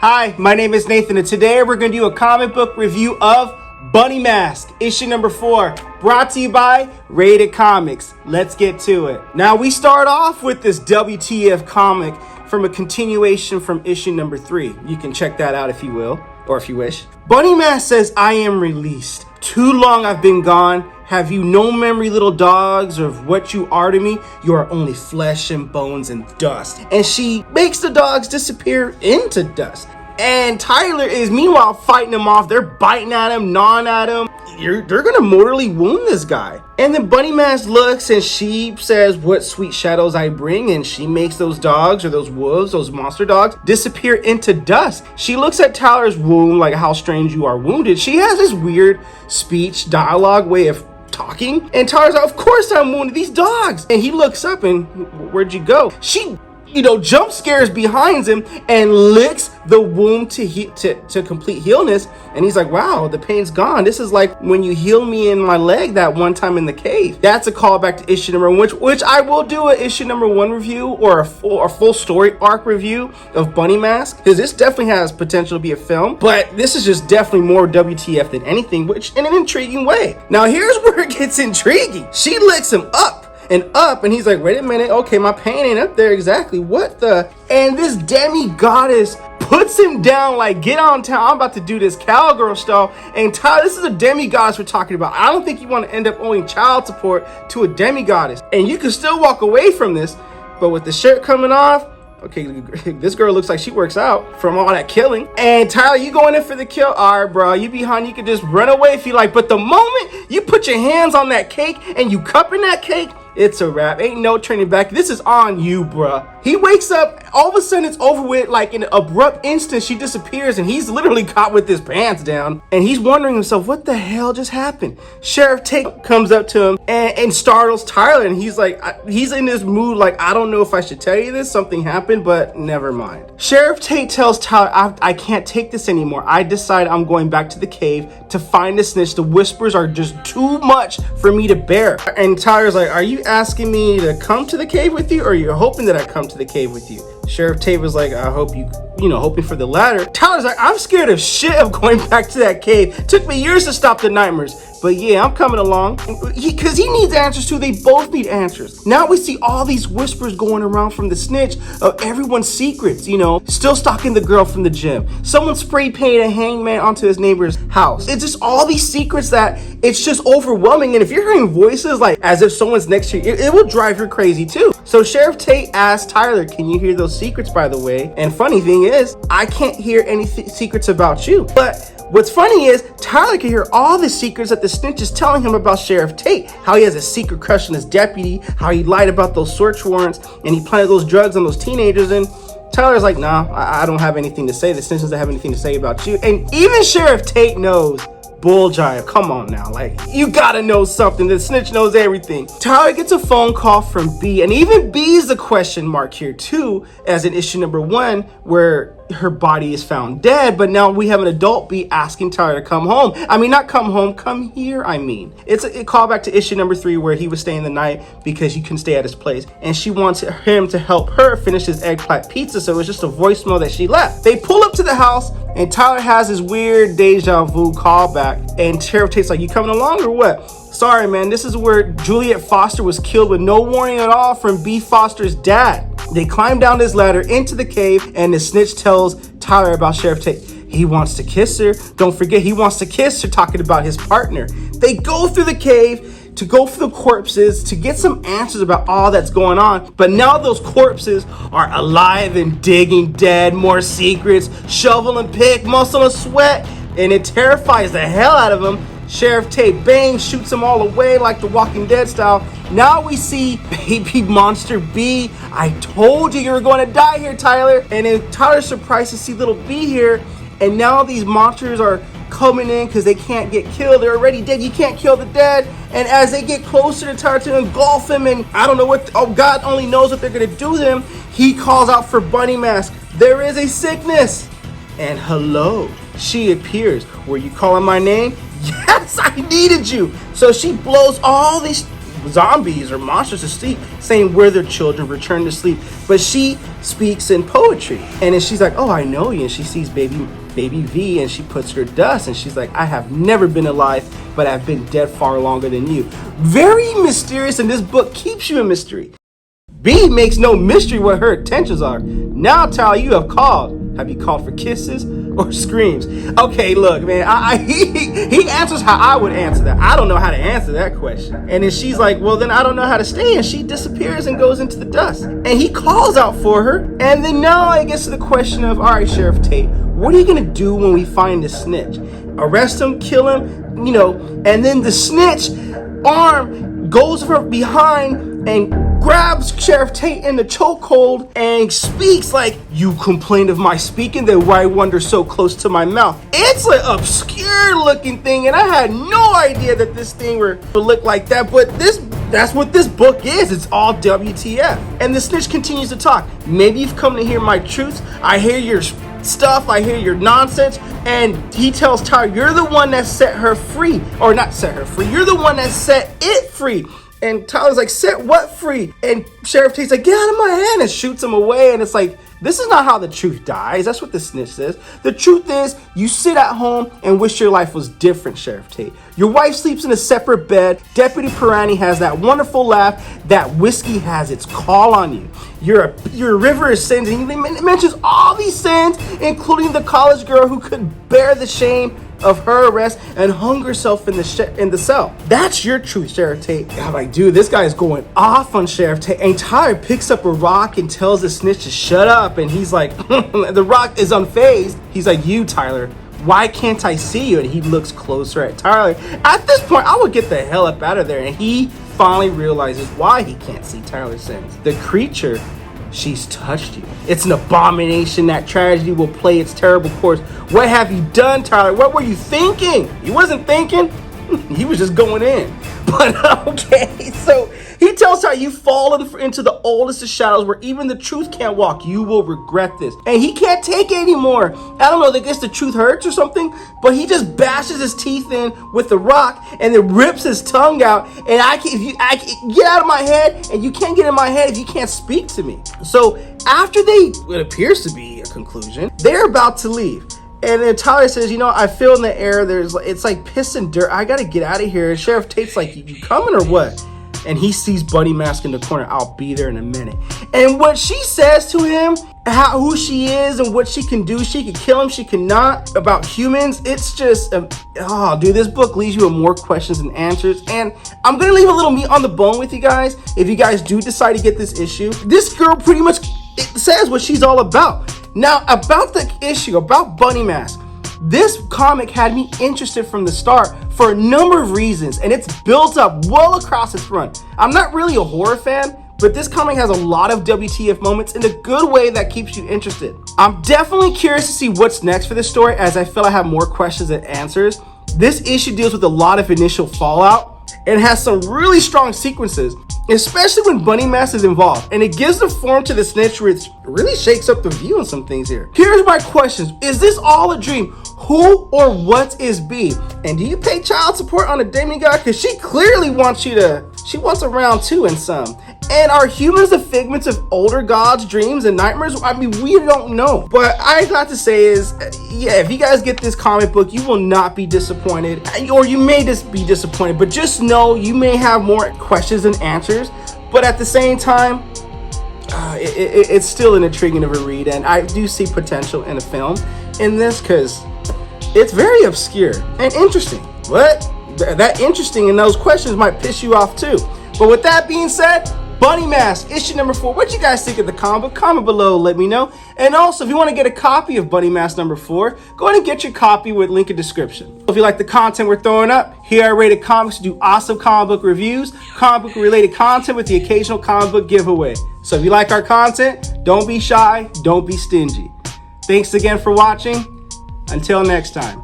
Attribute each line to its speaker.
Speaker 1: Hi, my name is Nathan, and today we're going to do a comic book review of Bunny Mask, issue number 4, brought to you by Rated Comics. Let's get to it. Now, we start off with this WTF comic from a continuation from issue number 3. You can check that out if you will, or if you wish. Bunny Mask says, I am released. Too long I've been gone. Have you no memory, little dogs, of what you are to me? You are only flesh and bones and dust. And she makes the dogs disappear into dust. And Tyler is meanwhile fighting them off. They're biting at him, gnawing at him. They're gonna mortally wound this guy. And then Bunny Mask looks and she says, what sweet shadows I bring. And she makes those dogs, or those wolves, those monster dogs, disappear into dust. She looks at Tyler's wound, like how strange you are wounded. She has this weird speech dialogue way of talking, and Tyler's like, of course I'm wounded, these dogs. And he looks up and, where'd you go? She, jump scares behind him and licks the wound to complete healness. And he's like, wow, the pain's gone. This is like when you healed me in my leg that one time in the cave. That's a callback to issue number 1, which I will do a issue number 1 review, or a full story arc review of Bunny Mask, because this definitely has potential to be a film, but this is just definitely more WTF than anything, which in an intriguing way. Now here's where it gets intriguing. She licks him up, and he's like, wait a minute, okay, my pain ain't up there exactly, what the? And this demigoddess puts him down like, get on town, I'm about to do this cowgirl style. And Tyler, this is a demigoddess we're talking about. I don't think you want to end up owing child support to a demigoddess. And you can still walk away from this, but with the shirt coming off, okay, this girl looks like she works out from all that killing. And Tyler, you going in for the kill? All right, bro, you behind, you can just run away if you like. But the moment you put your hands on that cake and you cupping that cake, it's a wrap. Ain't no turning back. This is on you, bruh. He wakes up, all of a sudden it's over with, like in an abrupt instant, she disappears, and he's literally caught with his pants down. And he's wondering himself, what the hell just happened? Sheriff Tate comes up to him and startles Tyler, and he's like, he's in this mood like, I don't know if I should tell you this, something happened, but never mind. Sheriff Tate tells Tyler, I can't take this anymore. I decide I'm going back to the cave to find the snitch. The whispers are just too much for me to bear. And Tyler's like, are you asking me to come to the cave with you, or you're hoping that I come to the cave with you? Sheriff Tate was like, I hope you hoping for the latter. Tyler's like, I'm scared of shit of going back to that cave. Took me years to stop the nightmares, but yeah, I'm coming along. Because he needs answers too. They both need answers. Now we see all these whispers going around from the snitch of everyone's secrets, still stalking the girl from the gym. Someone spray painted a hangman onto his neighbor's house. It's just all these secrets that it's just overwhelming. And if you're hearing voices like as if someone's next to you, it will drive you crazy too. So Sheriff Tate asked Tyler, can you hear those secrets, by the way? And funny thing is, I can't hear any secrets about you. But what's funny is Tyler can hear all the secrets that the snitch is telling him about Sheriff Tate. How he has a secret crush on his deputy, how he lied about those search warrants, and he planted those drugs on those teenagers. And Tyler's like, nah, I don't have anything to say. The snitch doesn't have anything to say about you. And even Sheriff Tate knows, bull jive, come on now, like, you gotta know something. The snitch knows everything. Tyler gets a phone call from B, and even B is a question mark here too, as in issue number 1, where her body is found dead, but now we have an adult B asking Tyler to come home. I mean, not come home, come here, I mean. It's a callback to issue number 3, where he was staying the night because he couldn't stay at his place, and she wants him to help her finish his eggplant pizza, so it was just a voicemail that she left. They pull up to the house, and Tyler has his weird deja vu callback, and Sheriff Tate's like, you coming along or what? Sorry, man, this is where Juliet Foster was killed with no warning at all from B. Foster's dad. They climb down this ladder into the cave, and the snitch tells Tyler about Sheriff Tate. He wants to kiss her. Don't forget, he wants to kiss her, talking about his partner. They go through the cave to go for the corpses to get some answers about all that's going on. But now those corpses are alive and digging dead. More secrets, shovel and pick, muscle and sweat, and it terrifies the hell out of them. Sheriff Tate bang, shoots them all away like the Walking Dead style. Now we see baby monster B. I told you were going to die here, Tyler. And then Tyler's surprised to see little B here. And now these monsters are coming in because they can't get killed. They're already dead. You can't kill the dead. And as they get closer to Tyler to engulf him, and I don't know what, God only knows what they're going to do to him, he calls out for Bunny Mask. There is a sickness. And hello, she appears. Were you calling my name? Yes, I needed you. So she blows all these zombies or monsters to sleep, saying where their children return to sleep. But she speaks in poetry, and then she's like, oh, I know you. And she sees baby V, and she puts her dust, and she's like, I have never been alive, but I've been dead far longer than you. Very mysterious, and this book keeps you in mystery. B makes no mystery what her intentions are. Now, Tyler, you have called. Have you called for kisses or screams? Okay, look, man, he answers how I would answer that. I don't know how to answer that question. And then she's like, well, then I don't know how to stay. And she disappears and goes into the dust. And he calls out for her. And then now I guess to the question of, all right, Sheriff Tate, what are you going to do when we find the snitch? Arrest him, kill him, you know, and then the snitch arm goes from behind and grabs Sheriff Tate in the chokehold and speaks like, you complained of my speaking, then why wander so close to my mouth? It's an obscure looking thing, and I had no idea that this thing would look like that, but that's what this book is. It's all WTF. And the snitch continues to talk. Maybe you've come to hear my truths. I hear your stuff, I hear your nonsense. And he tells Tyler, you're the one that set her free. Or not set her free, you're the one that set it free. And Tyler's like, set what free? And Sheriff Tate's like, get out of my hand, and shoots him away. And it's like, this is not how the truth dies. That's what the snitch says. The truth is, you sit at home and wish your life was different, Sheriff Tate. Your wife sleeps in a separate bed. Deputy Pirani has that wonderful laugh. That whiskey has its call on you. Your river is sins. And he mentions all these sins, including the college girl who couldn't bear the shame of her arrest and hung herself in the cell. That's your truth, Sheriff Tate. I'm like, dude, this guy is going off on Sheriff Tate. And Tyler picks up a rock and tells the snitch to shut up. And he's like, the rock is unfazed. He's like, you, Tyler, why can't I see you? And he looks closer at Tyler. At this point, I would get the hell up out of there. And he finally realizes why he can't see Tyler's sins. The creature, she's touched you. It's an abomination. That tragedy will play its terrible course. What have you done, Tyler? What were you thinking? He wasn't thinking. He was just going in. But okay, so he tells her, you've fallen into the oldest of shadows where even the truth can't walk. You will regret this. And he can't take it anymore. I don't know, I guess the truth hurts or something, but he just bashes his teeth in with the rock and then rips his tongue out. And I get out of my head, and you can't get in my head if you can't speak to me. So after what appears to be a conclusion, they're about to leave. And then Tyler says, you know, I feel in the air, it's like piss and dirt. I gotta get out of here. And Sheriff Tate's like, you coming or what? And he sees Bunny Mask in the corner. I'll be there in a minute. And what she says to him, who she is and what she can do, she can kill him, she cannot, about humans, it's just, oh, dude, this book leaves you with more questions than answers. And I'm gonna leave a little meat on the bone with you guys. If you guys do decide to get this issue, this girl pretty much says what she's all about. Now, about the issue, about Bunny Mask, this comic had me interested from the start for a number of reasons, and it's built up well across its run. I'm not really a horror fan, but this comic has a lot of WTF moments in a good way that keeps you interested. I'm definitely curious to see what's next for this story, as I feel I have more questions than answers. This issue deals with a lot of initial fallout and has some really strong sequences, especially when Bunny Mask is involved, and it gives the form to the snitch, which really shakes up the view on some things here. Here's my questions. Is this all a dream? Who or what is B? And do you pay child support on a demigod? Because she clearly wants she wants a round two and some. And are humans the figments of older gods' dreams and nightmares? I mean, we don't know. But I got to say is, yeah, if you guys get this comic book, you will not be disappointed. Or you may just be disappointed, but just know you may have more questions than answers. But at the same time, it's still an intriguing of a read. And I do see potential in a film in this, because it's very obscure and interesting. But that interesting and those questions might piss you off too. But with that being said, Bunny Mask, issue number 4. What you guys think of the comic book? Comment below, let me know. And also, if you want to get a copy of Bunny Mask number 4, go ahead and get your copy with link in description. If you like the content we're throwing up, here at Rated Comics, we do awesome comic book reviews, comic book related content with the occasional comic book giveaway. So if you like our content, don't be shy, don't be stingy. Thanks again for watching. Until next time.